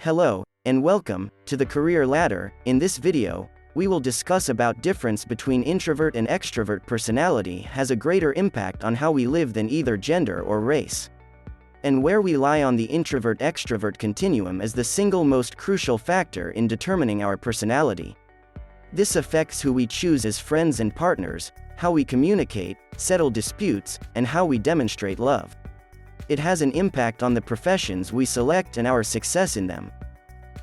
Hello, and welcome to the Career Ladder. In this video, we will discuss about difference between introvert and extrovert personality has a greater impact on how we live than either gender or race. And where we lie on the introvert-extrovert continuum as the single most crucial factor in determining our personality. This affects who we choose as friends and partners, how we communicate, settle disputes, and how we demonstrate love. It has an impact on the professions we select and our success in them.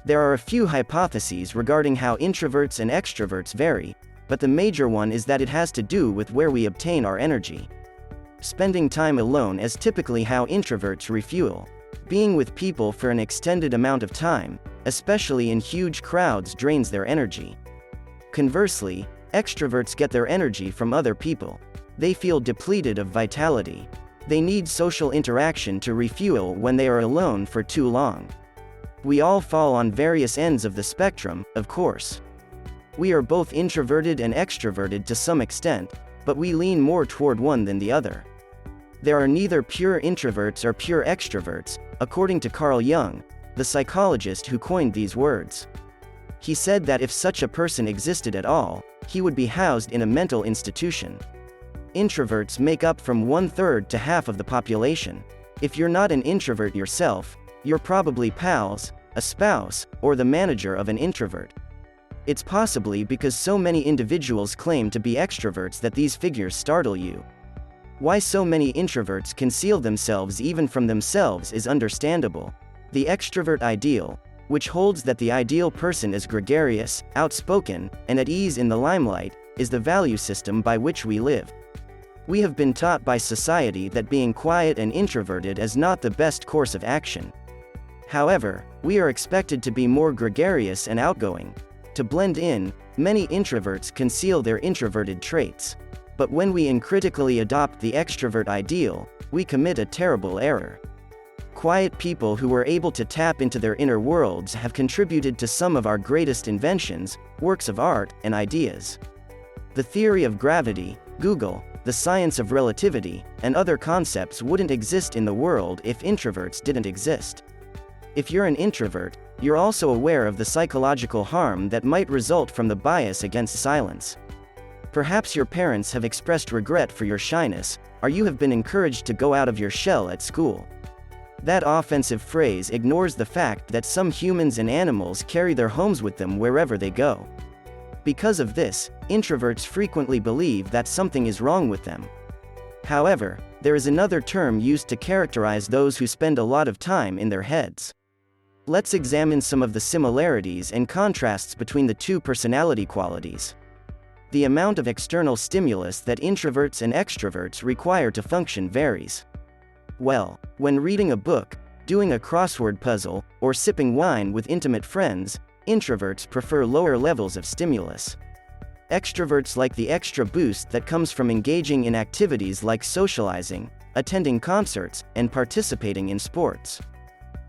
There are a few hypotheses regarding how introverts and extroverts vary, but the major one is that it has to do with where we obtain our energy. Spending time alone is typically how introverts refuel. Being with people for an extended amount of time, especially in huge crowds, drains their energy. Conversely, extroverts get their energy from other people. They feel depleted of vitality. They need social interaction to refuel when they are alone for too long. We all fall on various ends of the spectrum, of course. We are both introverted and extroverted to some extent, but we lean more toward one than the other. There are neither pure introverts or pure extroverts, according to Carl Jung, the psychologist who coined these words. He said that if such a person existed at all, he would be housed in a mental institution. Introverts make up from 1/3 to half of the population. If you're not an introvert yourself, you're probably pals, a spouse, or the manager of an introvert. It's possibly because so many individuals claim to be extroverts that these figures startle you. Why so many introverts conceal themselves even from themselves is understandable. The extrovert ideal, which holds that the ideal person is gregarious, outspoken, and at ease in the limelight, is the value system by which we live. We have been taught by society that being quiet and introverted is not the best course of action. However, we are expected to be more gregarious and outgoing. To blend in, many introverts conceal their introverted traits. But when we uncritically adopt the extrovert ideal, we commit a terrible error. Quiet people who are able to tap into their inner worlds have contributed to some of our greatest inventions, works of art, and ideas. The theory of gravity, Google, the science of relativity, and other concepts wouldn't exist in the world if introverts didn't exist. If you're an introvert, you're also aware of the psychological harm that might result from the bias against silence. Perhaps your parents have expressed regret for your shyness, or you have been encouraged to go out of your shell at school. That offensive phrase ignores the fact that some humans and animals carry their homes with them wherever they go. Because of this, introverts frequently believe that something is wrong with them. However, there is another term used to characterize those who spend a lot of time in their heads. Let's examine some of the similarities and contrasts between the two personality qualities. The amount of external stimulus that introverts and extroverts require to function varies. Well, when reading a book, doing a crossword puzzle, or sipping wine with intimate friends, introverts prefer lower levels of stimulus. Extroverts like the extra boost that comes from engaging in activities like socializing, attending concerts, and participating in sports.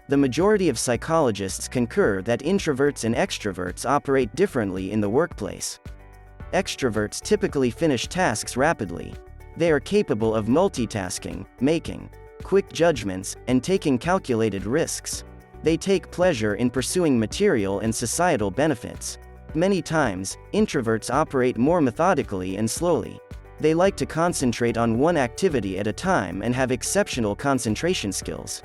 The majority of psychologists concur that introverts and extroverts operate differently in the workplace. Extroverts typically finish tasks rapidly. They are capable of multitasking, making quick judgments, and taking calculated risks. They take pleasure in pursuing material and societal benefits. Many times, introverts operate more methodically and slowly. They like to concentrate on one activity at a time and have exceptional concentration skills.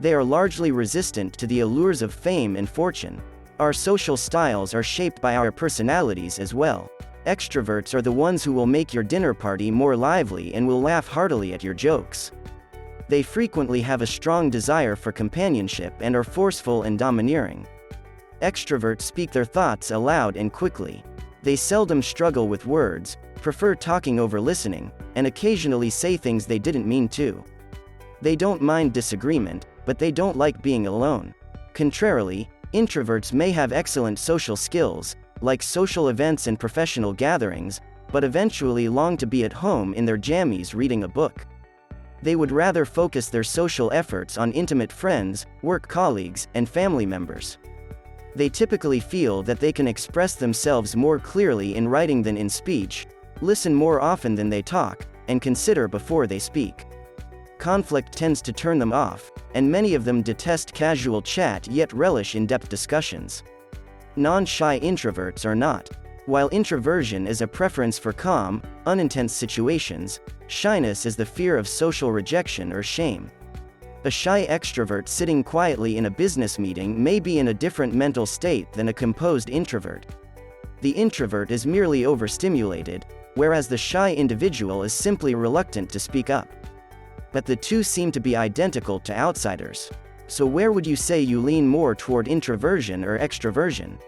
They are largely resistant to the allures of fame and fortune. Our social styles are shaped by our personalities as well. Extroverts are the ones who will make your dinner party more lively and will laugh heartily at your jokes. They frequently have a strong desire for companionship and are forceful and domineering. Extroverts speak their thoughts aloud and quickly. They seldom struggle with words, prefer talking over listening, and occasionally say things they didn't mean to. They don't mind disagreement, but they don't like being alone. Contrarily, introverts may have excellent social skills, like social events and professional gatherings, but eventually long to be at home in their jammies reading a book. They would rather focus their social efforts on intimate friends, work colleagues, and family members. They typically feel that they can express themselves more clearly in writing than in speech, listen more often than they talk, and consider before they speak. conflict tends to turn them off, and many of them detest casual chat yet relish in-depth discussions. Non-shy introverts are not. While introversion is a preference for calm, unintense situations, shyness is the fear of social rejection or shame. A shy extrovert sitting quietly in a business meeting may be in a different mental state than a composed introvert. The introvert is merely overstimulated, whereas the shy individual is simply reluctant to speak up. But the two seem to be identical to outsiders. So where would you say you lean more toward introversion or extroversion?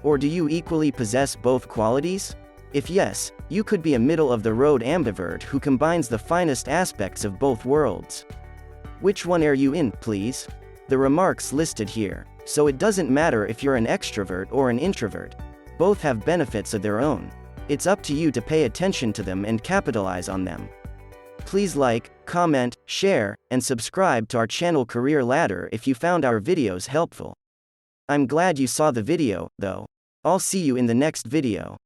Or do you equally possess both qualities? If yes, you could be a middle-of-the-road ambivert who combines the finest aspects of both worlds. Which one are you in, please? The remarks listed here. So it doesn't matter if you're an extrovert or an introvert. Both have benefits of their own. It's up to you to pay attention to them and capitalize on them. Please like, comment, share, and subscribe to our channel Career Ladder if you found our videos helpful. I'm glad you saw the video, though. I'll see you in the next video.